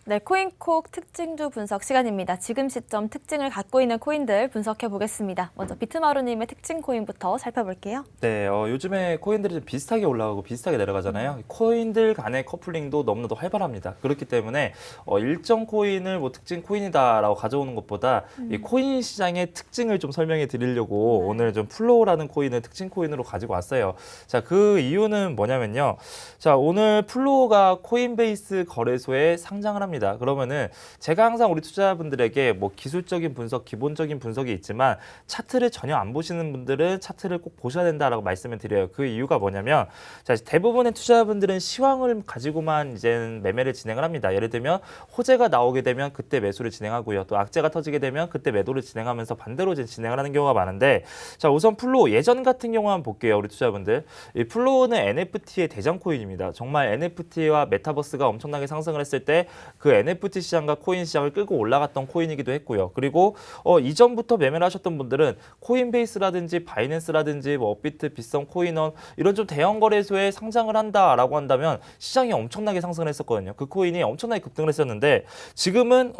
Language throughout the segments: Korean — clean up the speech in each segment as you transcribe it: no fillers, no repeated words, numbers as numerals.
네, 코인콕 특징주 분석 시간입니다. 지금 시점 특징을 갖고 있는 코인들 분석해 보겠습니다. 먼저 비트마루님의 특징 코인부터 살펴볼게요. 네, 요즘에 코인들이 좀 비슷하게 올라가고 비슷하게 내려가잖아요. 코인들 간의 커플링도 너무나도 활발합니다. 그렇기 때문에 일정 코인을 뭐 특징 코인이다라고 가져오는 것보다 이 코인 시장의 특징을 좀 설명해 드리려고 오늘 좀 플로우라는 코인을 특징 코인으로 가지고 왔어요. 자, 그 이유는 뭐냐면요. 자, 오늘 플로우가 코인베이스 거래소에 상장을 합니다. 그러면은 제가 항상 우리 투자자분들에게 뭐 기술적인 분석, 기본적인 분석이 있지만 차트를 전혀 안 보시는 분들은 차트를 꼭 보셔야 된다라고 말씀을 드려요. 그 이유가 뭐냐면 자, 대부분의 투자자분들은 시황을 가지고만 이제 매매를 진행을 합니다. 예를 들면 호재가 나오게 되면 그때 매수를 진행하고요. 또 악재가 터지게 되면 그때 매도를 진행하면서 반대로 이제 진행을 하는 경우가 많은데 자, 우선 플로우 예전 같은 경우 한번 볼게요. 우리 투자자분들. 이 플로우는 NFT의 대장 코인입니다. 정말 NFT와 메타버스가 엄청나게 상승을 했을 때 그 NFT 시장과 코인 시장을 끌고 올라갔던 코인이기도 했고요. 그리고 이전부터 매매를 하셨던 분들은 코인베이스라든지 바이낸스라든지 뭐 업비트, 빗썸, 코인원 이런 좀 대형 거래소에 상장을 한다라고 한다면 시장이 엄청나게 상승을 했었거든요. 그 코인이 엄청나게 급등을 했었는데 지금은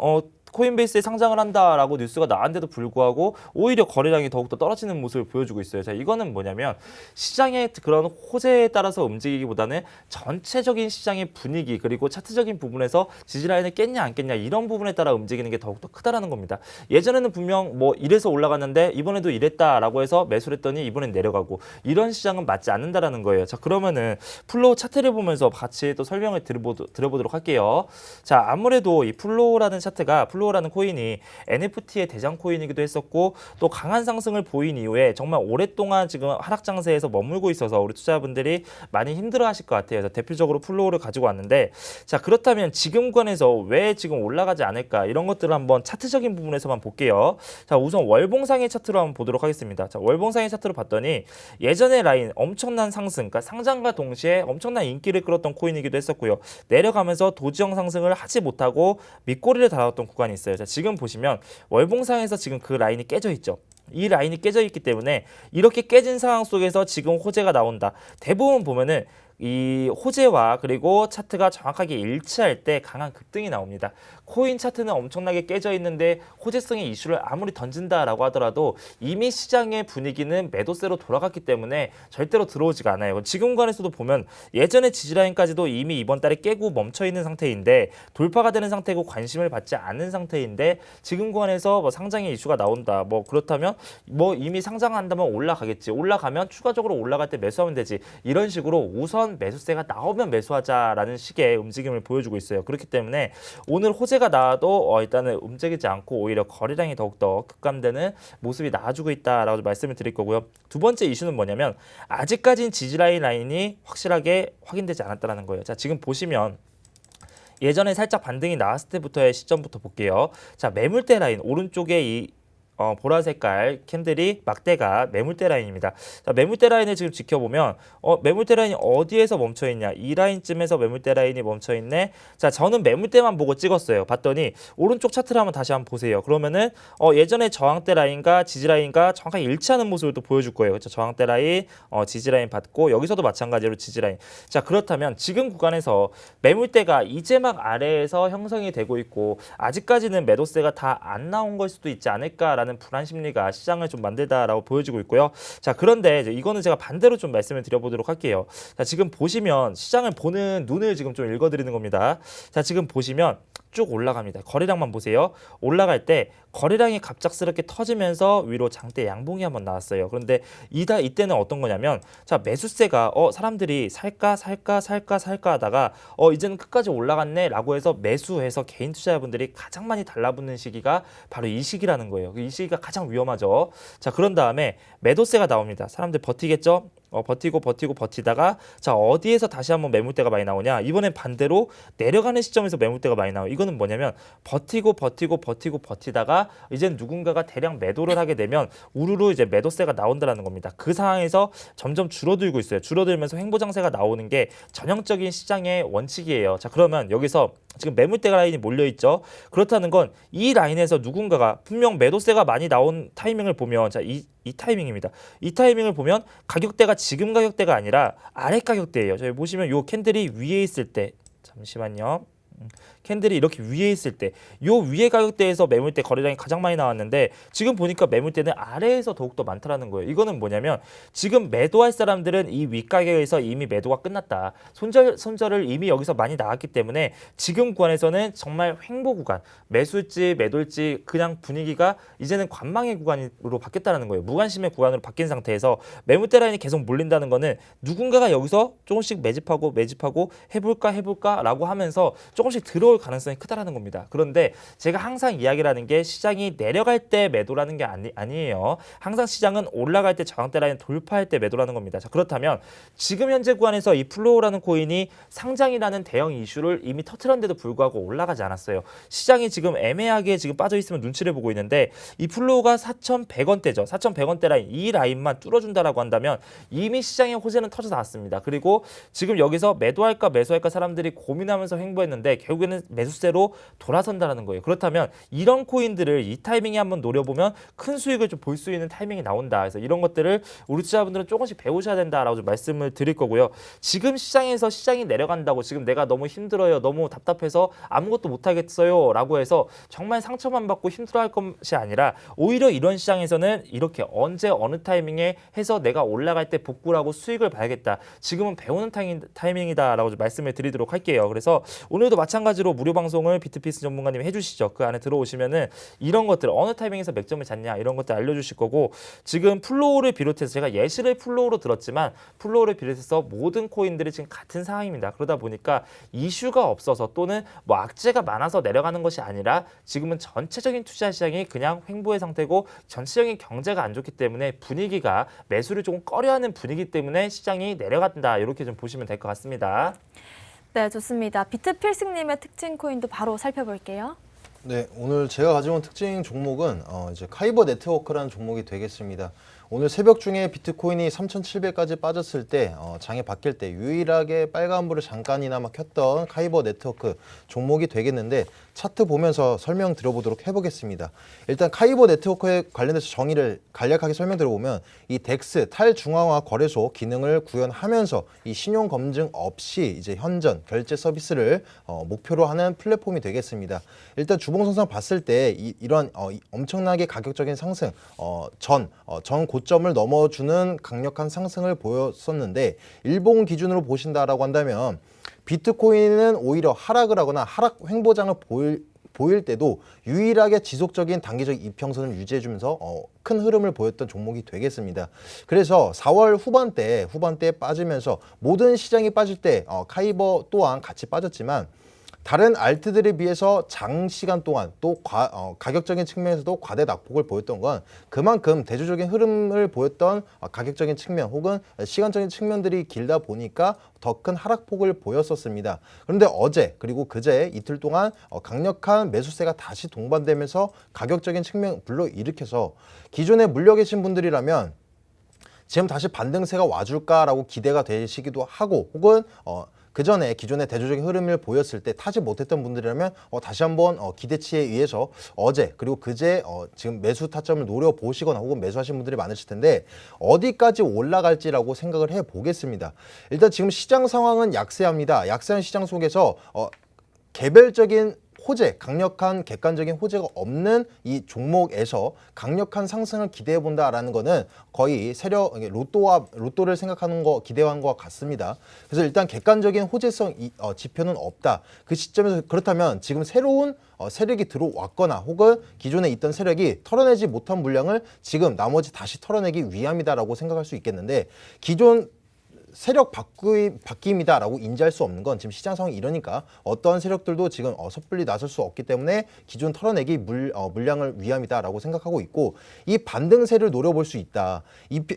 코인베이스에 상장을 한다라고 뉴스가 나왔는데도 불구하고 오히려 거래량이 더욱더 떨어지는 모습을 보여주고 있어요. 자, 이거는 뭐냐면 시장의 그런 호재에 따라서 움직이기보다는 전체적인 시장의 분위기 그리고 차트적인 부분에서 지지라인을 깼냐 안 깼냐 이런 부분에 따라 움직이는 게 더욱더 크다라는 겁니다. 예전에는 분명 뭐 이래서 올라갔는데 이번에도 이랬다라고 해서 매수를 했더니 이번엔 내려가고 이런 시장은 맞지 않는다라는 거예요. 자, 그러면은 플로우 차트를 보면서 같이 또 설명을 들어보도록 할게요. 자, 아무래도 이 플로우라는 차트가 플로우라는 코인이 NFT의 대장 코인이기도 했었고 또 강한 상승을 보인 이후에 정말 오랫동안 지금 하락 장세에서 머물고 있어서 우리 투자자분들이 많이 힘들어하실 것 같아요. 그래서 대표적으로 플로우를 가지고 왔는데 자, 그렇다면 지금 구간에서 왜 지금 올라가지 않을까 이런 것들을 한번 차트적인 부분에서만 볼게요. 자, 우선 월봉상의 차트로 한번 보도록 하겠습니다. 자, 월봉상의 차트로 봤더니 예전의 라인 엄청난 상승, 그러니까 상장과 동시에 엄청난 인기를 끌었던 코인이기도 했었고요. 내려가면서 도지형 상승을 하지 못하고 밑꼬리를 달았던 구간이 있어요. 자, 지금 보시면 월봉상에서 지금 그 라인이 깨져 있죠. 이 라인이 깨져 있기 때문에 이렇게 깨진 상황 속에서 지금 호재가 나온다. 대부분 보면은 이 호재와 그리고 차트가 정확하게 일치할 때 강한 급등이 나옵니다. 코인 차트는 엄청나게 깨져 있는데 호재성의 이슈를 아무리 던진다라고 하더라도 이미 시장의 분위기는 매도세로 돌아갔기 때문에 절대로 들어오지가 않아요. 지금 구간에서도 보면 예전의 지지라인까지도 이미 이번 달에 깨고 멈춰 있는 상태인데 돌파가 되는 상태고 관심을 받지 않는 상태인데 지금 구간에서 뭐 상장의 이슈가 나온다. 뭐 그렇다면 뭐 이미 상장한다면 올라가겠지. 올라가면 추가적으로 올라갈 때 매수하면 되지. 이런 식으로 우선 매수세가 나오면 매수하자라는 식의 움직임을 보여주고 있어요. 그렇기 때문에 오늘 호재가 나와도 일단은 움직이지 않고 오히려 거래량이 더욱더 급감되는 모습이 나와주고 있다라고 말씀을 드릴 거고요. 두 번째 이슈는 뭐냐면 아직까지는 지지라인이 확실하게 확인되지 않았다는 거예요. 자, 지금 보시면 예전에 살짝 반등이 나왔을 때부터의 시점부터 볼게요. 자, 매물대 라인 오른쪽에 이 보라 색깔 캔들이 막대가 매물대 라인입니다. 자, 매물대 라인을 지금 지켜보면 매물대 라인이 어디에서 멈춰 있냐? 이 라인쯤에서 매물대 라인이 멈춰 있네. 자, 저는 매물대만 보고 찍었어요. 봤더니 오른쪽 차트를 한번 다시 한번 보세요. 그러면은 예전에 저항대 라인과 지지 라인과 정확하게 일치하는 모습을 또 보여줄 거예요. 그렇죠? 저항대 라인, 지지 라인 받고 여기서도 마찬가지로 지지 라인. 자, 그렇다면 지금 구간에서 매물대가 이제 막 아래에서 형성이 되고 있고 아직까지는 매도세가 다 안 나온 걸 수도 있지 않을까라는 불안 심리가 시장을 좀 만들다라고 보여지고 있고요. 자, 그런데 이제 이거는 제가 반대로 좀 말씀을 드려보도록 할게요. 자, 지금 보시면 시장을 보는 눈을 지금 좀 읽어드리는 겁니다. 자, 지금 보시면 쭉 올라갑니다. 거래량만 보세요. 올라갈 때 거래량이 갑작스럽게 터지면서 위로 장대 양봉이 한번 나왔어요. 그런데 이때는 어떤 거냐면 자, 매수세가 사람들이 살까 하다가 이제는 끝까지 올라갔네 라고 해서 매수해서 개인 투자자분들이 가장 많이 달라붙는 시기가 바로 이 시기라는 거예요. 이 시기가 가장 위험하죠. 자, 그런 다음에 매도세가 나옵니다. 사람들 버티겠죠? 버티다가 자, 어디에서 다시 한번 매물대가 많이 나오냐? 이번엔 반대로 내려가는 시점에서 매물대가 많이 나와요. 이거는 뭐냐면 버티다가 이제 누군가가 대량 매도를 하게 되면 우르르 이제 매도세가 나온다는 겁니다. 그 상황에서 점점 줄어들고 있어요. 줄어들면서 횡보장세가 나오는 게 전형적인 시장의 원칙이에요. 자, 그러면 여기서 지금 매물대 라인이 몰려있죠. 그렇다는 건 이 라인에서 누군가가 분명 매도세가 많이 나온 타이밍을 보면 자, 이 타이밍입니다. 이 타이밍을 보면 가격대가 지금 가격대가 아니라 아래 가격대예요. 저희 보시면 이 캔들이 위에 있을 때 잠시만요. 캔들이 이렇게 위에 있을 때 요 위에 가격대에서 매물대 거래량이 가장 많이 나왔는데 지금 보니까 매물대는 아래에서 더욱더 많다라는 거예요. 이거는 뭐냐면 지금 매도할 사람들은 이 윗가격에서 이미 매도가 끝났다. 손절을 이미 여기서 많이 나왔기 때문에 지금 구간에서는 정말 횡보 구간, 매수일지 매도일지 그냥 분위기가 이제는 관망의 구간으로 바뀌었다는 거예요. 무관심의 구간으로 바뀐 상태에서 매물대 라인이 계속 몰린다는 거는 누군가가 여기서 조금씩 매집하고 해볼까라고 하면서 조금씩 들어올 가능성이 크다라는 겁니다. 그런데 제가 항상 이야기를 하는 게 시장이 내려갈 때 매도라는 게 아니에요. 항상 시장은 올라갈 때 저항대 라인 돌파할 때 매도라는 겁니다. 자, 그렇다면 지금 현재 구간에서 이 플로우라는 코인이 상장이라는 대형 이슈를 이미 터트렸는데도 불구하고 올라가지 않았어요. 시장이 지금 애매하게 지금 빠져 있으면 눈치를 보고 있는데 이 플로우가 4,100원대죠. 4,100원대 라인 이 라인만 뚫어준다라고 한다면 이미 시장의 호재는 터져 나왔습니다. 그리고 지금 여기서 매도할까 매수할까 사람들이 고민하면서 횡보했는데 결국에는 매수세로 돌아선다라는 거예요. 그렇다면 이런 코인들을 이 타이밍에 한번 노려보면 큰 수익을 좀 볼 수 있는 타이밍이 나온다. 그래서 이런 것들을 우리 투자자분들은 조금씩 배우셔야 된다라고 좀 말씀을 드릴 거고요. 지금 시장에서 시장이 내려간다고 지금 내가 너무 힘들어요. 너무 답답해서 아무것도 못하겠어요. 라고 해서 정말 상처만 받고 힘들어할 것이 아니라 오히려 이런 시장에서는 이렇게 언제 어느 타이밍에 해서 내가 올라갈 때 복구를 하고 수익을 봐야겠다. 지금은 배우는 타이밍이다라고 좀 말씀을 드리도록 할게요. 그래서 오늘도 마찬가지로 무료 방송을 비트피스 전문가님이 해주시죠. 그 안에 들어오시면은 이런 것들 어느 타이밍에서 맥점을 잡냐 이런 것들 알려주실 거고 지금 플로우를 비롯해서 제가 예시를 플로우로 들었지만 플로우를 비롯해서 모든 코인들이 지금 같은 상황입니다. 그러다 보니까 이슈가 없어서 또는 뭐 악재가 많아서 내려가는 것이 아니라 지금은 전체적인 투자 시장이 그냥 횡보의 상태고 전체적인 경제가 안 좋기 때문에 분위기가 매수를 조금 꺼려하는 분위기 때문에 시장이 내려간다. 이렇게 좀 보시면 될 것 같습니다. 네, 좋습니다. 비트필승님의 특징 코인도 바로 살펴볼게요. 네, 오늘 제가 가져온 특징 종목은 이제 카이버 네트워크라는 종목이 되겠습니다. 오늘 새벽 중에 비트코인이 3,700까지 빠졌을 때 장이 바뀔 때 유일하게 빨간불을 잠깐이나마 켰던 카이버 네트워크 종목이 되겠는데 차트 보면서 설명 드려보도록 해보겠습니다. 일단 카이버 네트워크에 관련해서 정의를 간략하게 설명드려보면 이 덱스 탈중앙화 거래소 기능을 구현하면서 이 신용 검증 없이 이제 현전 결제 서비스를 목표로 하는 플랫폼이 되겠습니다. 일단 주봉선상 봤을 때 이런 엄청나게 가격적인 상승 전 고점을 넘어주는 강력한 상승을 보였었는데 일봉 기준으로 보신다라고 한다면 비트코인은 오히려 하락을 하거나 하락 횡보장을 보일 때도 유일하게 지속적인 단기적 이평선을 유지해주면서 큰 흐름을 보였던 종목이 되겠습니다. 그래서 4월 후반대에 빠지면서 모든 시장이 빠질 때 카이버 또한 같이 빠졌지만 다른 알트들에 비해서 장시간 동안 또 가격적인 측면에서도 과대 낙폭을 보였던 건 그만큼 대조적인 흐름을 보였던 가격적인 측면 혹은 시간적인 측면들이 길다 보니까 더 큰 하락폭을 보였었습니다. 그런데 어제 그리고 그제 이틀 동안 강력한 매수세가 다시 동반되면서 가격적인 측면 불러일으켜서 기존에 물려 계신 분들이라면 지금 다시 반등세가 와줄까라고 기대가 되시기도 하고 혹은 그 전에 기존의 대조적인 흐름을 보였을 때 타지 못했던 분들이라면 다시 한번 기대치에 의해서 어제 그리고 그제 지금 매수 타점을 노려보시거나 혹은 매수하신 분들이 많으실 텐데 어디까지 올라갈지라고 생각을 해보겠습니다. 일단 지금 시장 상황은 약세합니다. 약세한 시장 속에서 개별적인 호재, 강력한 객관적인 호재가 없는 이 종목에서 강력한 상승을 기대해 본다라는 거는 거의 로또를 생각하는 거 기대한 것과 같습니다. 그래서 일단 객관적인 호재성 지표는 없다. 그 시점에서 그렇다면 지금 새로운 세력이 들어왔거나 혹은 기존에 있던 세력이 털어내지 못한 물량을 지금 나머지 다시 털어내기 위함이다라고 생각할 수 있겠는데 기존 세력 바뀜이다라고 인지할 수 없는 건 지금 시장 상황이 이러니까 어떠한 세력들도 지금 섣불리 나설 수 없기 때문에 기존 털어내기 물량을 위함이다라고 생각하고 있고 이 반등세를 노려볼 수 있다.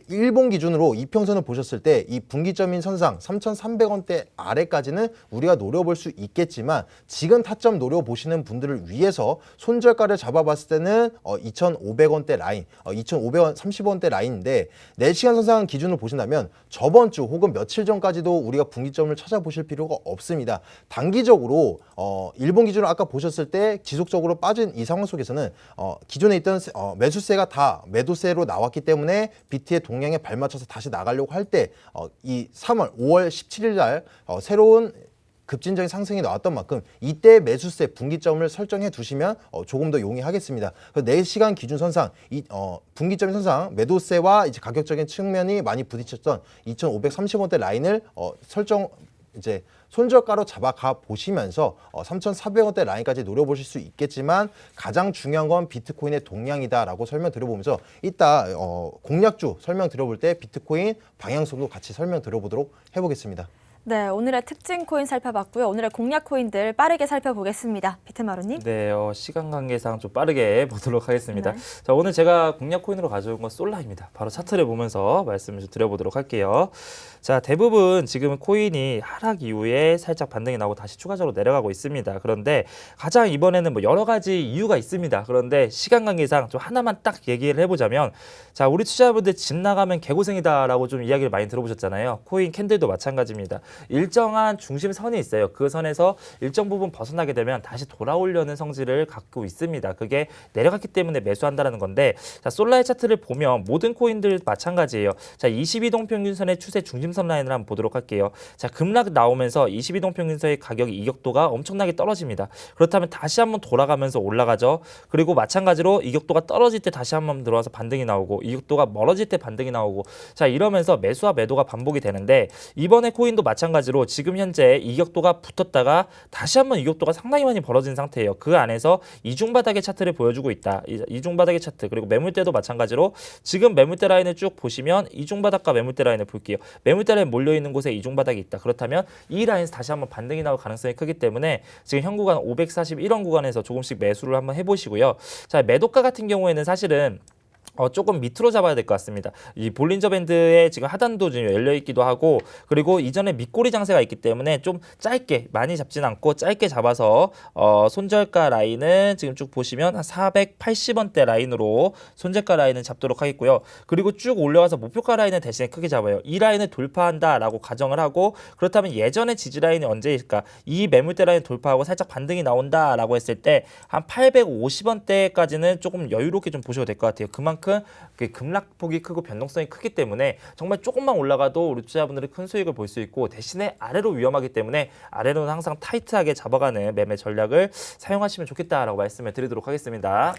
일본 기준으로 이평선을 보셨을 때 이 분기점인 선상 3,300원대 아래까지는 우리가 노려볼 수 있겠지만 지금 타점 노려보시는 분들을 위해서 손절가를 잡아봤을 때는 2,500원대 라인, 2,530원대 라인인데 4시간 선상 기준으로 보신다면 저번 주 혹은 며칠 전까지도 우리가 분기점을 찾아보실 필요가 없습니다. 단기적으로 일본 기준으로 아까 보셨을 때 지속적으로 빠진 이 상황 속에서는 기존에 있던 매수세가 다 매도세로 나왔기 때문에 비트의 동향에 발맞춰서 다시 나가려고 할 때 이 5월 17일 날 새로운 급진적인 상승이 나왔던 만큼 이때 매수세 분기점을 설정해 두시면 조금 더 용이하겠습니다. 그 4시간 기준 선상 분기점 선상 매도세와 이제 가격적인 측면이 많이 부딪혔던 2,530원대 라인을 설정 이제 손절가로 잡아가 보시면서 3,400원대 라인까지 노려보실 수 있겠지만 가장 중요한 건 비트코인의 동향이다라고 설명드려보면서 이따 공략주 설명드려볼 때 비트코인 방향성도 같이 설명드려보도록 해보겠습니다. 네, 오늘의 특징 코인 살펴봤고요. 오늘의 공략 코인들 빠르게 살펴보겠습니다. 비트마루님. 네, 시간 관계상 좀 빠르게 보도록 하겠습니다. 네. 자, 오늘 제가 공략 코인으로 가져온 건 솔라입니다. 바로 차트를 보면서 말씀을 좀 드려보도록 할게요. 자, 대부분 지금 코인이 하락 이후에 살짝 반등이 나오고 다시 추가적으로 내려가고 있습니다. 그런데 가장 이번에는 뭐 여러 가지 이유가 있습니다. 그런데 시간 관계상 좀 하나만 딱 얘기를 해보자면, 자, 우리 투자자분들 집 나가면 개고생이다라고 좀 이야기를 많이 들어보셨잖아요. 코인 캔들도 마찬가지입니다. 일정한 중심선이 있어요. 그 선에서 일정 부분 벗어나게 되면 다시 돌아오려는 성질을 갖고 있습니다. 그게 내려갔기 때문에 매수한다는 건데, 자, 솔라의 차트를 보면 모든 코인들 마찬가지예요. 자, 22동 평균선의 추세 중심선 라인을 한번 보도록 할게요. 자, 급락 나오면서 22동 평균선의 가격이 이격도가 엄청나게 떨어집니다. 그렇다면 다시 한번 돌아가면서 올라가죠. 그리고 마찬가지로 이격도가 떨어질 때 다시 한번 들어와서 반등이 나오고, 이격도가 멀어질 때 반등이 나오고, 자, 이러면서 매수와 매도가 반복이 되는데, 이번에 코인도 마찬가지로 지금 현재 이격도가 붙었다가 다시 한번 이격도가 상당히 많이 벌어진 상태예요. 그 안에서 이중바닥의 차트를 보여주고 있다. 이중바닥의 차트, 그리고 매물대도 마찬가지로 지금 매물대 라인을 쭉 보시면 이중바닥과 매물대 라인을 볼게요. 매물대 라인 몰려있는 곳에 이중바닥이 있다. 그렇다면 이 라인에서 다시 한번 반등이 나올 가능성이 크기 때문에 지금 현 구간 541원 구간에서 조금씩 매수를 한번 해보시고요. 자, 매도가 같은 경우에는 사실은 조금 밑으로 잡아야 될 것 같습니다. 이 볼린저 밴드에 지금 하단도 지금 열려 있기도 하고, 그리고 이전에 밑꼬리 장세가 있기 때문에 좀 짧게, 많이 잡진 않고 짧게 잡아서 손절가 라인은 지금 쭉 보시면 한 480원대 라인으로 손절가 라인을 잡도록 하겠고요. 그리고 쭉 올려와서 목표가 라인을 대신에 크게 잡아요. 이 라인을 돌파한다라고 가정을 하고, 그렇다면 예전의 지지 라인이 언제일까? 이 매물대 라인 돌파하고 살짝 반등이 나온다라고 했을 때 한 850원대까지는 조금 여유롭게 좀 보셔도 될 것 같아요. 그만큼 급락폭이 크고 변동성이 크기 때문에 정말 조금만 올라가도 우리 투자자분들이 큰 수익을 볼 수 있고, 대신에 아래로 위험하기 때문에 아래로는 항상 타이트하게 잡아가는 매매 전략을 사용하시면 좋겠다라고 말씀을 드리도록 하겠습니다.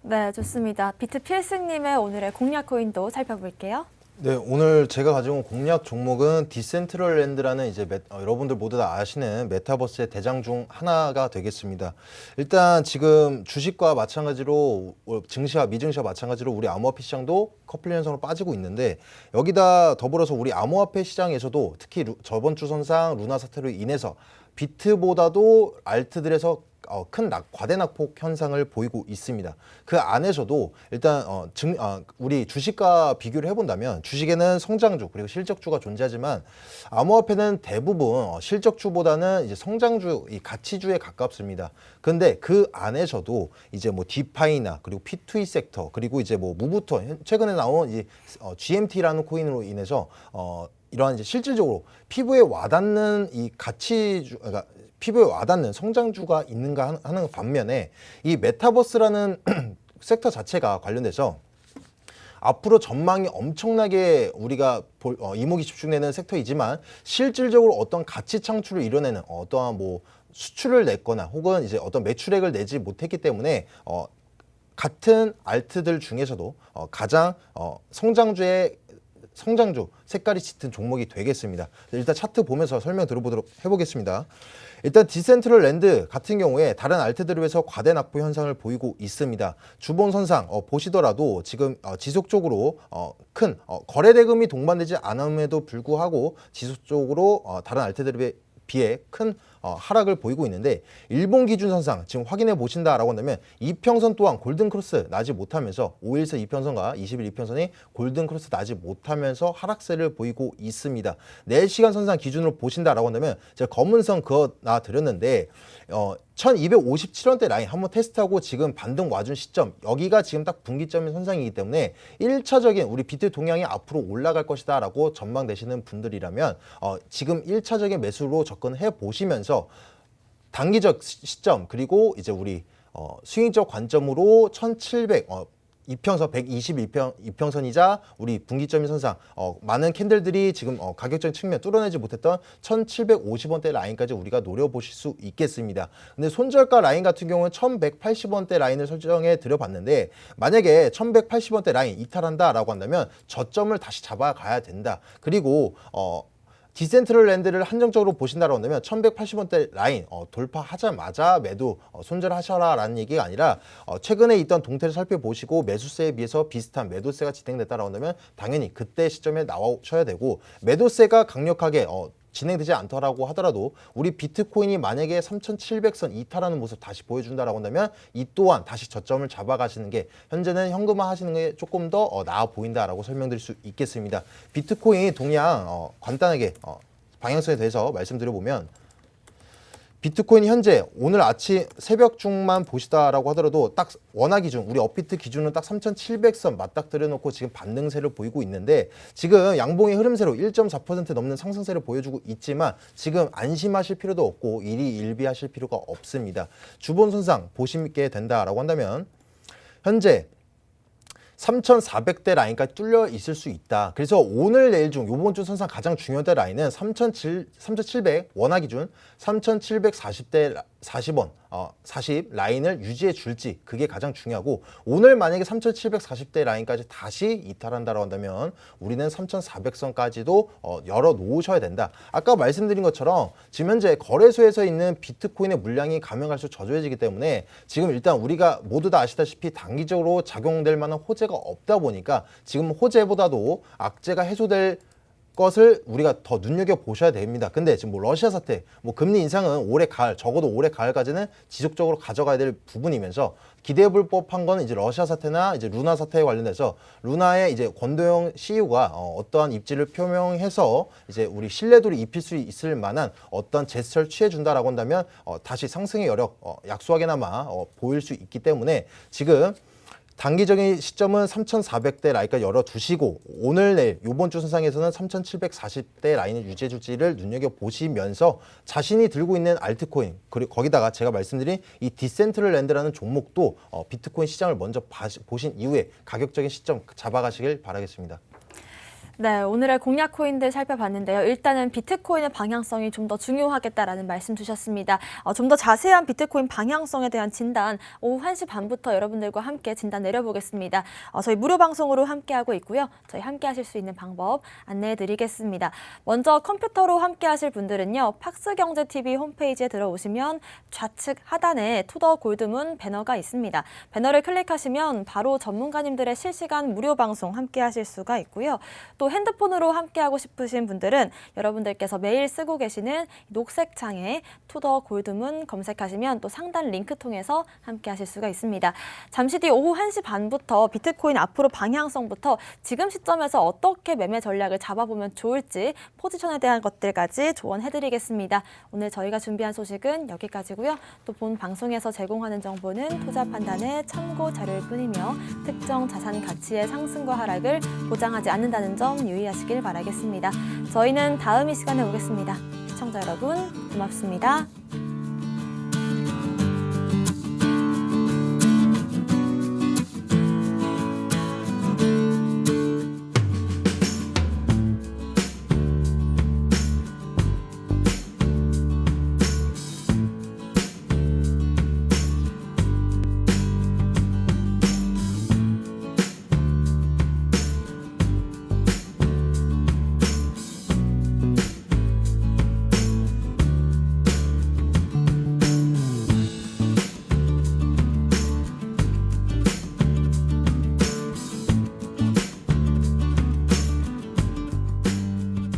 네, 좋습니다. 비트 필승님의 오늘의 공략 코인도 살펴볼게요. 네, 오늘 제가 가져온 공략 종목은 디센트럴랜드라는 이제 여러분들 모두 다 아시는 메타버스의 대장 중 하나가 되겠습니다. 일단 지금 주식과 마찬가지로 증시와 미증시와 마찬가지로 우리 암호화폐 시장도 커플 현상으로 빠지고 있는데, 여기다 더불어서 우리 암호화폐 시장에서도 특히 저번 주 선상 루나 사태로 인해서 비트보다도 알트들에서 큰 과대 낙폭 현상을 보이고 있습니다. 그 안에서도 일단 우리 주식과 비교를 해본다면 주식에는 성장주 그리고 실적주가 존재하지만 암호화폐는 대부분 실적주보다는 이제 성장주, 이 가치주에 가깝습니다. 그런데 그 안에서도 이제 뭐 디파이나 그리고 P2E 섹터, 그리고 이제 뭐 무부터 최근에 나온 이 GMT라는 코인으로 인해서 이러한 이제 실질적으로 피부에 와닿는 이 가치주, 그러니까 피부에 와닿는 성장주가 있는가 하는 반면에, 이 메타버스라는 섹터 자체가 관련돼서 앞으로 전망이 엄청나게 우리가 이목이 집중되는 섹터이지만, 실질적으로 어떤 가치 창출을 이뤄내는 어떠한 뭐 수출을 냈거나 혹은 이제 어떤 매출액을 내지 못했기 때문에 같은 알트들 중에서도 가장 성장주 색깔이 짙은 종목이 되겠습니다. 일단 차트 보면서 설명 들어보도록 해보겠습니다. 일단 디센트럴랜드 같은 경우에 다른 알트들에 비해서 과대 낙폭 현상을 보이고 있습니다. 주봉 선상 보시더라도 지금 지속적으로 큰 거래 대금이 동반되지 않음에도 불구하고 지속적으로 다른 알트들에 비해 큰 하락을 보이고 있는데, 일본 기준 선상 지금 확인해 보신다라고 한다면 이평선 또한 골든 크로스 나지 못하면서 5일선 이평선과 20일 이평선이 골든 크로스 나지 못하면서 하락세를 보이고 있습니다. 4시간 선상 기준으로 보신다라고 한다면 제가 검은 선 그어 놔 드렸는데 1257원대 라인 한번 테스트하고 지금 반등 와준 시점, 여기가 지금 딱 분기점인 선상이기 때문에 1차적인 우리 비트 동향이 앞으로 올라갈 것이다 라고 전망되시는 분들이라면 지금 1차적인 매수로 접근해 보시면서 단기적 시점, 그리고 이제 우리 수익적 관점으로 1700 이평선 121평선이자 우리 분기점이 선상 많은 캔들들이 지금 가격적인 측면 뚫어내지 못했던 1,750원대 라인까지 우리가 노려보실 수 있겠습니다. 근데 손절가 라인 같은 경우는 1,180원대 라인을 설정해 드려봤는데 만약에 1,180원대 라인 이탈한다라고 한다면 저점을 다시 잡아가야 된다. 그리고 디센트럴랜드를 한정적으로 보신다고 한다면 1,180원대 라인 돌파하자마자 매도 손절하셔라라는 얘기가 아니라 최근에 있던 동태를 살펴보시고 매수세에 비해서 비슷한 매도세가 진행됐다고 한다면 당연히 그때 시점에 나오셔야 되고 매도세가 강력하게 진행되지 않더라고 하더라도 우리 비트코인이 만약에 3,700선 이탈하는 모습 다시 보여준다라고 한다면 이 또한 다시 저점을 잡아가시는 게 현재는 현금화 하시는 게 조금 더 나아 보인다라고 설명드릴 수 있겠습니다. 비트코인 동향 간단하게 방향성에 대해서 말씀드려보면 비트코인 현재 오늘 아침 새벽 중만 보시다라고 하더라도 딱 원화 기준 우리 업비트 기준은 딱 3,700선 맞닥뜨려 놓고 지금 반등세를 보이고 있는데 지금 양봉의 흐름세로 1.4% 넘는 상승세를 보여주고 있지만 지금 안심하실 필요도 없고 일희일비하실 필요가 없습니다. 주본 손상 보시게 된다라고 한다면 현재 3,400대 라인까지 뚫려 있을 수 있다. 그래서 오늘 내일 중 이번 주 선상 가장 중요한 라인은 3,700 원화 기준 3,740대 40원 40 라인을 유지해 줄지 그게 가장 중요하고 오늘 만약에 3,740대 라인까지 다시 이탈한다고 한다면 우리는 3,400선까지도 열어 놓으셔야 된다. 아까 말씀드린 것처럼 지금 현재 거래소에서 있는 비트코인의 물량이 가면 갈수록 저조해지기 때문에 지금 일단 우리가 모두 다 아시다시피 단기적으로 작용될 만한 호재가 없다 보니까 지금 호재보다도 악재가 해소될 것을 우리가 더 눈여겨보셔야 됩니다. 근데 지금 러시아 사태, 금리 인상은 올해 가을, 적어도 올해 가을까지는 지속적으로 가져가야 될 부분이면서 기대해볼 법한 거는 이제 러시아 사태나 이제 루나 사태에 관련해서 루나의 이제 권도영 CEO가 어떠한 입지를 표명해서 이제 우리 신뢰도를 입힐 수 있을 만한 어떤 제스처를 취해준다라고 한다면 다시 상승의 여력 약소하게나마 보일 수 있기 때문에 지금 단기적인 시점은 3,400대 라인까지 열어두시고 오늘 내일 이번 주 선상에서는 3,740대 라인을 유지해 줄지를 눈여겨보시면서 자신이 들고 있는 알트코인 그리고 거기다가 제가 말씀드린 이 디센트럴랜드라는 종목도 비트코인 시장을 먼저 보신 이후에 가격적인 시점 잡아가시길 바라겠습니다. 네, 오늘의 공략 코인들 살펴봤는데요. 일단은 비트코인의 방향성이 좀 더 중요하겠다라는 말씀 주셨습니다. 좀 더 자세한 비트코인 방향성에 대한 진단 오후 1시 반부터 여러분들과 함께 진단 내려보겠습니다. 저희 무료 방송으로 함께하고 있고요. 저희 함께 하실 수 있는 방법 안내해 드리겠습니다. 먼저 컴퓨터로 함께 하실 분들은요. 팍스경제TV 홈페이지에 들어오시면 좌측 하단에 투더 골드문 배너가 있습니다. 배너를 클릭하시면 바로 전문가님들의 실시간 무료 방송 함께 하실 수가 있고요. 또 핸드폰으로 함께하고 싶으신 분들은 여러분들께서 매일 쓰고 계시는 녹색 창에 투더 골드문 검색하시면 또 상단 링크 통해서 함께하실 수가 있습니다. 잠시 뒤 오후 1시 반부터 비트코인 앞으로 방향성부터 지금 시점에서 어떻게 매매 전략을 잡아보면 좋을지 포지션에 대한 것들까지 조언해드리겠습니다. 오늘 저희가 준비한 소식은 여기까지고요. 또 본 방송에서 제공하는 정보는 투자 판단의 참고 자료일 뿐이며 특정 자산 가치의 상승과 하락을 보장하지 않는다는 점 유의하시길 바라겠습니다. 저희는 다음 이 시간에 오겠습니다. 시청자 여러분 고맙습니다.